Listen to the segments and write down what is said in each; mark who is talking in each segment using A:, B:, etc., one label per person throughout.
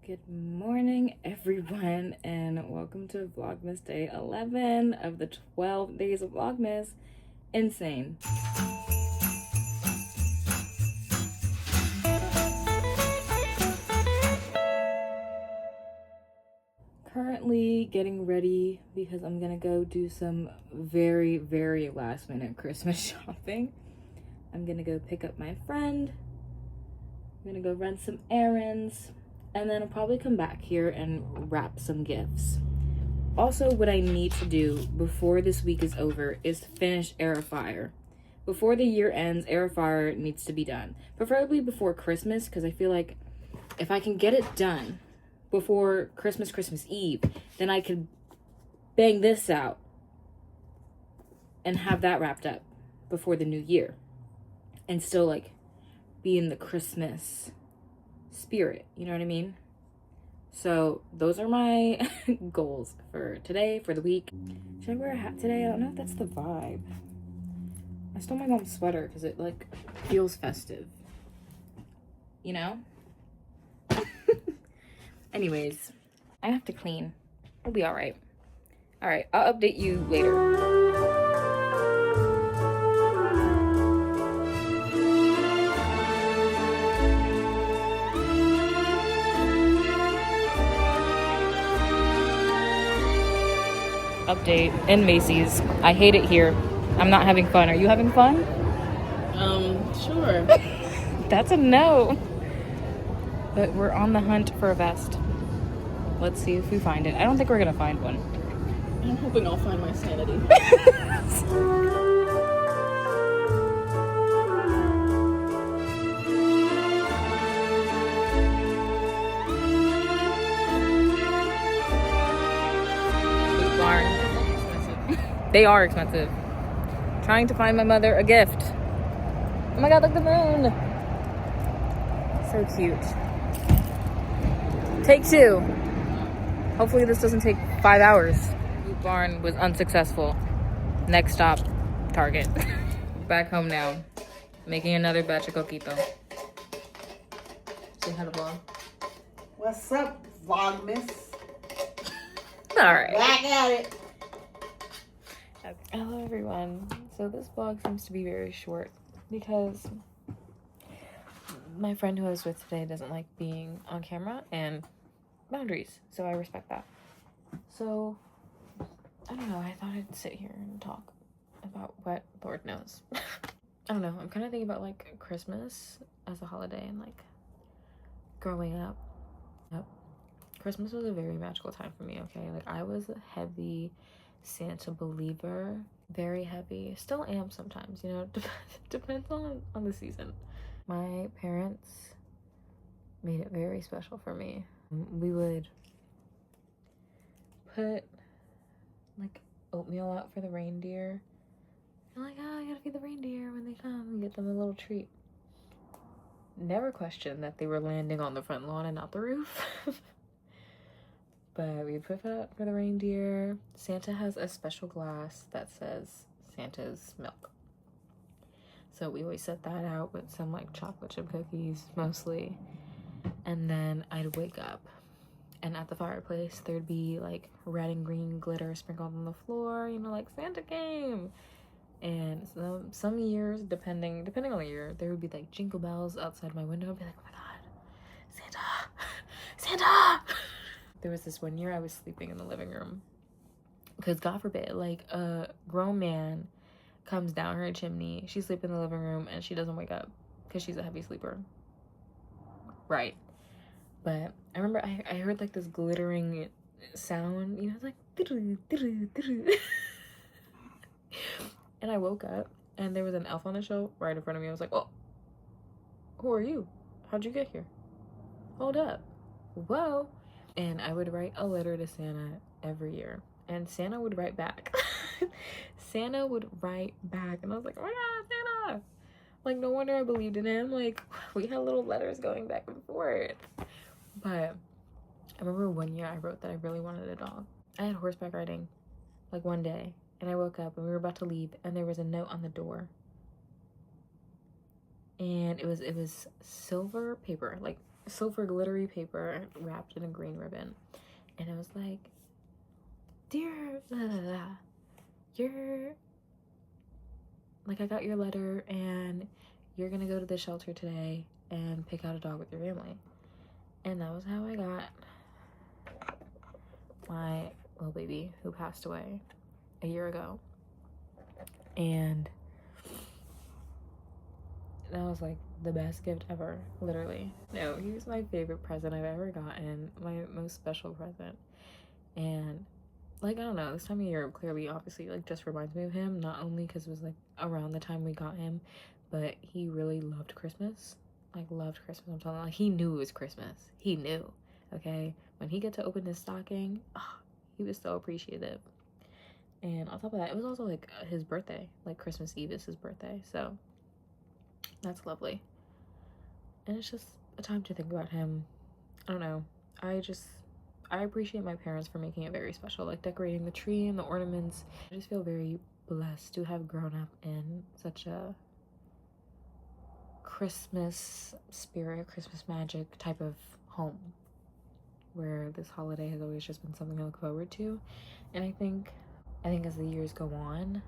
A: Good morning, everyone, and welcome to Vlogmas Day 11 of the 12 days of Vlogmas. Insane. Currently getting ready because I'm gonna go do some very, very last minute Christmas shopping. I'm gonna go pick up my friend. I'm gonna go run some errands. And then I'll probably come back here and wrap some gifts. Also, what I need to do before this week is over is finish Air Fryer. Before the year ends, Air Fryer needs to be done. Preferably before Christmas, because I feel like if I can get it done before Christmas Eve, then I could bang this out and have that wrapped up before the new year. And still, like, be in the Christmas spirit, you know what I mean? So those are my goals for today, for the week. Should I wear a hat today? I don't know if that's the vibe. I stole my mom's sweater because it like feels festive, you know? Anyways, I have to clean. We'll be all right. All right, I'll update you later. Update in Macy's. I hate it here. I'm not having fun. Are you having fun?
B: Sure.
A: That's a no. But we're on the hunt for a vest. Let's see if we find it. I don't think we're gonna find one.
B: I'm hoping I'll find my sanity.
A: They are expensive. Trying to find my mother a gift. Oh my god, look at the moon. So cute. Take two. Hopefully this doesn't take 5 hours. Boot Barn was unsuccessful. Next stop, Target. Back home now. Making another batch of coquito. Say hi to vlog.
C: What's up, Vlogmas?
A: Alright.
C: Back at it.
A: Hello everyone. So this vlog seems to be very short because my friend who I was with today doesn't like being on camera and boundaries, so I respect that. So I don't know, I thought I'd sit here and talk about what Lord knows. I don't know, I'm kind of thinking about like Christmas as a holiday and like growing up. Christmas was a very magical time for me, okay? Like I was a heavy Santa believer, very heavy. Still am sometimes, you know. Depends on the season. My parents made it very special for me. We would put like oatmeal out for the reindeer. And like, oh, I gotta feed the reindeer when they come and get them a little treat. Never questioned that they were landing on the front lawn and not the roof. But we put it out for the reindeer. Santa has a special glass that says Santa's milk. So we always set that out with some like chocolate chip cookies mostly. And then I'd wake up and at the fireplace there'd be like red and green glitter sprinkled on the floor, you know, like Santa came. And some years, depending on the year, there would be like jingle bells outside my window. I'd be like, oh my god, Santa! Santa! There was this one year I was sleeping in the living room because God forbid, like a grown man comes down her chimney, she's sleeping in the living room and she doesn't wake up because she's a heavy sleeper. Right. But I remember I heard like this glittering sound, you know, it's like and I woke up and there was an elf on the shelf right in front of me. I was like, oh, who are you? How'd you get here? Hold up. Whoa. And I would write a letter to Santa every year. And Santa would write back. Santa would write back. And I was like, oh my god, Santa! Like, no wonder I believed in him. Like, we had little letters going back and forth. But I remember one year I wrote that I really wanted a dog. I had horseback riding, like, one day. And I woke up and we were about to leave. And there was a note on the door. And it was silver paper, like silver glittery paper wrapped in a green ribbon, and it was like, dear blah, blah, blah, you're like, I got your letter and you're gonna go to the shelter today and pick out a dog with your family. And that was how I got my little baby, who passed away a year ago. And that was like the best gift ever, literally. No, he was my favorite present I've ever gotten, my most special present. And like, I don't know, this time of year clearly obviously like just reminds me of him, not only because it was like around the time we got him, but he really loved Christmas. Like, loved Christmas. I'm telling you, like, he knew it was Christmas. He knew. Okay, when he got to open his stocking, oh, he was so appreciative. And on top of that, it was also like his birthday, like Christmas Eve is his birthday, so that's lovely. And it's just a time to think about him. I don't know, I appreciate my parents for making it very special, like decorating the tree and the ornaments. I just feel very blessed to have grown up in such a Christmas spirit, Christmas magic type of home, where this holiday has always just been something I look forward to. And I think as the years go on,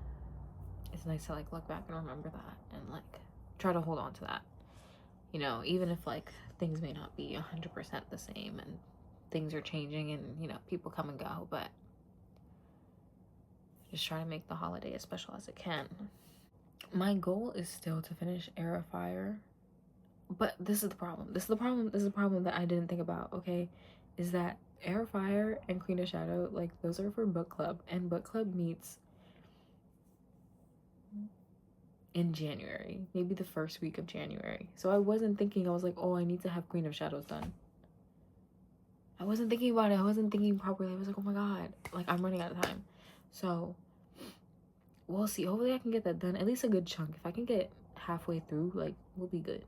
A: it's nice to like look back and remember that and like try to hold on to that, you know, even if like things may not be 100% the same and things are changing and, you know, people come and go, but just try to make the holiday as special as it can. My goal is still to finish Air of Fire, but this is the problem that I didn't think about, okay, is that Air of Fire and Queen of Shadow, like, those are for book club, and book club meets in January, maybe the first week of January. So I wasn't thinking, I was like, oh, I need to have Queen of Shadows done. I wasn't thinking about it. I wasn't thinking properly. I was like, oh my god, like, I'm running out of time. So we'll see. Hopefully I can get that done, at least a good chunk. If I can get halfway through, like, we'll be good.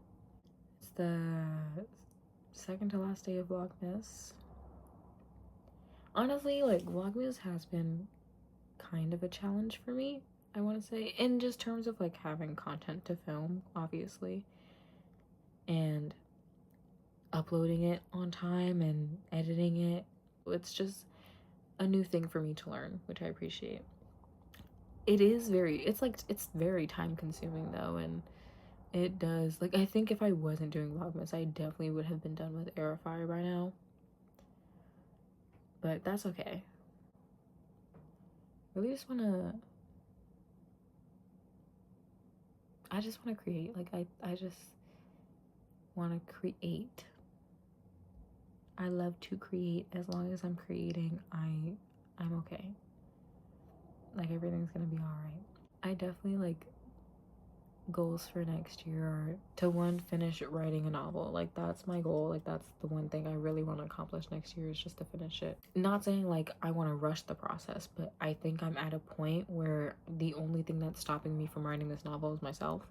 A: It's the second to last day of Vlogmas. Honestly, like, Vlogmas has been kind of a challenge for me, I want to say, in just terms of like having content to film, obviously, and uploading it on time and editing it. It's just a new thing for me to learn, which I appreciate. It's very time consuming though, and it does, like, I think if I wasn't doing Vlogmas, I definitely would have been done with Air of Fire by now, but that's okay. Really just I just want to create, like, I just want to create. I love to create. As long as I'm creating, I'm okay. Like, everything's gonna be all right. I definitely, like, goals for next year are to, one, finish writing a novel. Like, that's my goal. Like, that's the one thing I really want to accomplish next year, is just to finish it. Not saying like I want to rush the process, but I think I'm at a point where the only thing that's stopping me from writing this novel is myself,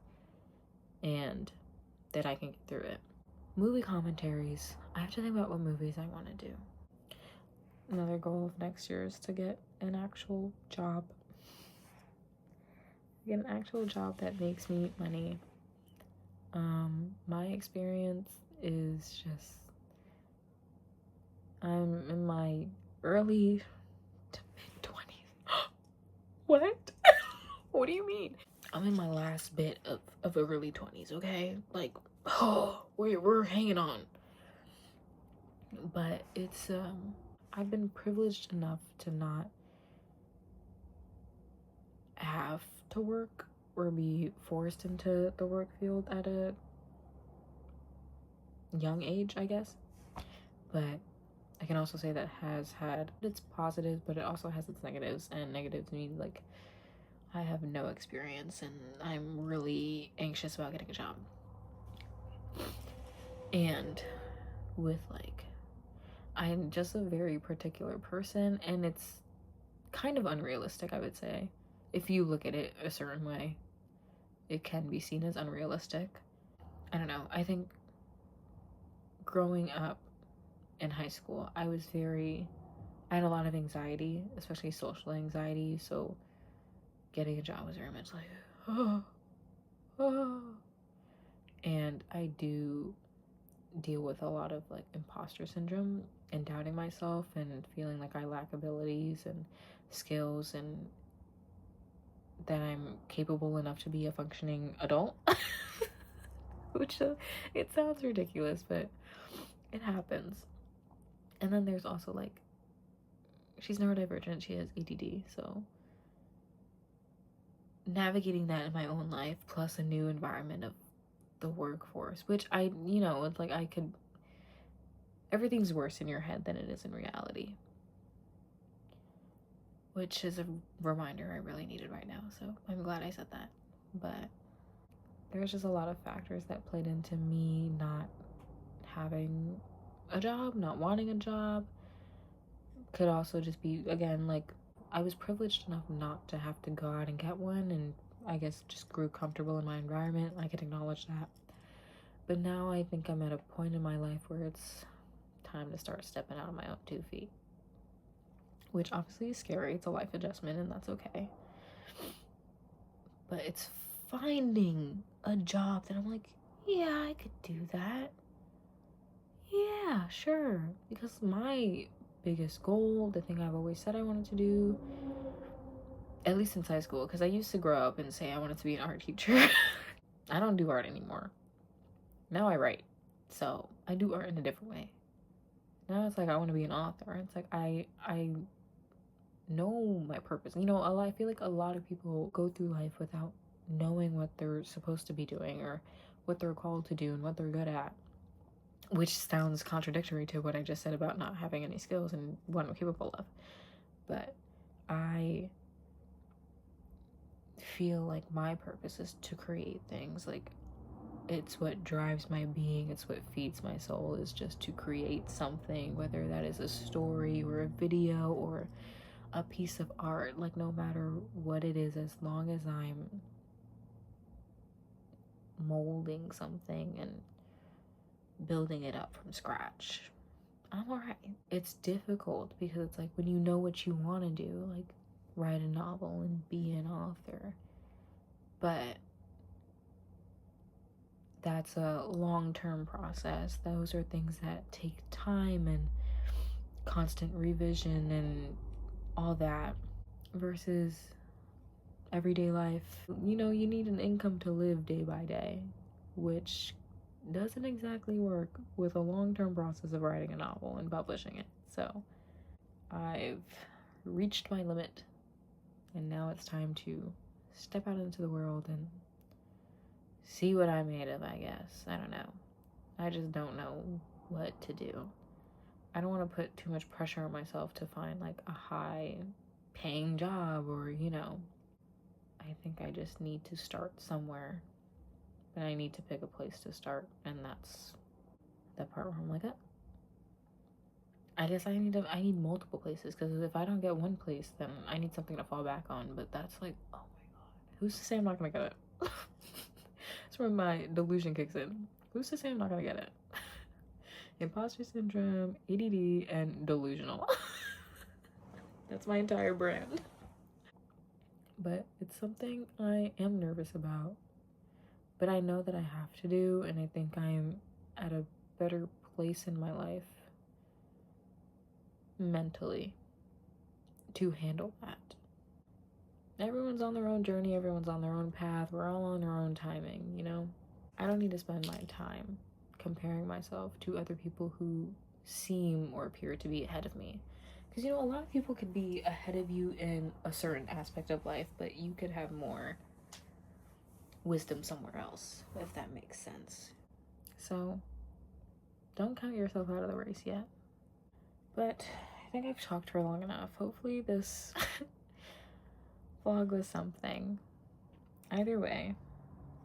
A: and that I can get through it. Movie commentaries. I have to think about what movies I want to do. Another goal of next year is to get an actual job. Get an actual job that makes me money. My experience is just, I'm in my early to mid 20s. What? What do you mean? I'm in my last bit of early 20s, okay? Like, oh, we're hanging on. But it's, I've been privileged enough to not have to work or be forced into the work field at a young age, I guess. But I can also say that has had its positives, but it also has its negatives, and negatives mean like I have no experience and I'm really anxious about getting a job. And with, like, I'm just a very particular person, and it's kind of unrealistic, I would say. If you look at it a certain way, it can be seen as unrealistic. I don't know. I think growing up in high school, I had a lot of anxiety, especially social anxiety, so getting a job was very much like, oh. And I do deal with a lot of like imposter syndrome and doubting myself and feeling like I lack abilities and skills and that I'm capable enough to be a functioning adult. Which it sounds ridiculous, but it happens. And then there's also like, she's neurodivergent, she has ADD, so navigating that in my own life plus a new environment of the workforce, which it's like everything's worse in your head than it is in reality, which is a reminder I really needed right now, so I'm glad I said that. But there's just a lot of factors that played into me not having a job, not wanting a job. Could also just be, again, like, I was privileged enough not to have to go out and get one, and I guess just grew comfortable in my environment. I can acknowledge that. But now I think I'm at a point in my life where it's time to start stepping out on my own 2 feet, which obviously is scary. It's a life adjustment, and that's okay. But it's finding a job that I'm like, yeah, I could do that. Yeah, sure. Because my biggest goal, the thing I've always said I wanted to do, at least since high school, because I used to grow up and say I wanted to be an art teacher. I don't do art anymore. Now I write. So I do art in a different way. Now it's like I want to be an author. It's like I know my purpose. I feel like a lot of people go through life without knowing what they're supposed to be doing or what they're called to do and what they're good at, which sounds contradictory to what I just said about not having any skills and what I'm capable of. But I feel like my purpose is to create things. Like, it's what drives my being, it's what feeds my soul, is just to create something, whether that is a story or a video or a piece of art. Like, no matter what it is, as long as I'm molding something and building it up from scratch, I'm alright. It's difficult because it's like when you know what you want to do, like write a novel and be an author, but that's a long-term process. Those are things that take time and constant revision and all that, versus everyday life. You need an income to live day by day, which doesn't exactly work with a long-term process of writing a novel and publishing it. So I've reached my limit, and now it's time to step out into the world and see what I'm made of, I guess. I don't know. I just don't know what to do. I don't want to put too much pressure on myself to find like a high paying job or, I think I just need to start somewhere, but I need to pick a place to start, and that's the part where I'm like, oh, I guess I need multiple places, because if I don't get one place, then I need something to fall back on. But that's like, oh my god, who's to say I'm not gonna get it? That's where my delusion kicks in. Who's to say I'm not gonna get it? Imposter syndrome, ADD, and delusional. That's my entire brand. But it's something I am nervous about, but I know that I have to do, and I think I'm at a better place in my life mentally to handle that. Everyone's on their own journey, everyone's on their own path, we're all on our own timing, I don't need to spend my time comparing myself to other people who seem or appear to be ahead of me. Because, a lot of people could be ahead of you in a certain aspect of life, but you could have more wisdom somewhere else, if that makes sense. So, don't count yourself out of the race yet. But I think I've talked for long enough. Hopefully this vlog was something. Either way,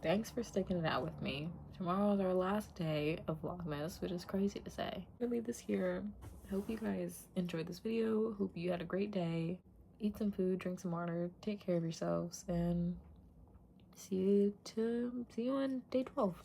A: thanks for sticking it out with me. Tomorrow is our last day of Vlogmas, which is crazy to say. I'm gonna leave this here. Hope you guys enjoyed this video. Hope you had a great day. Eat some food, drink some water, take care of yourselves, and see you on day 12.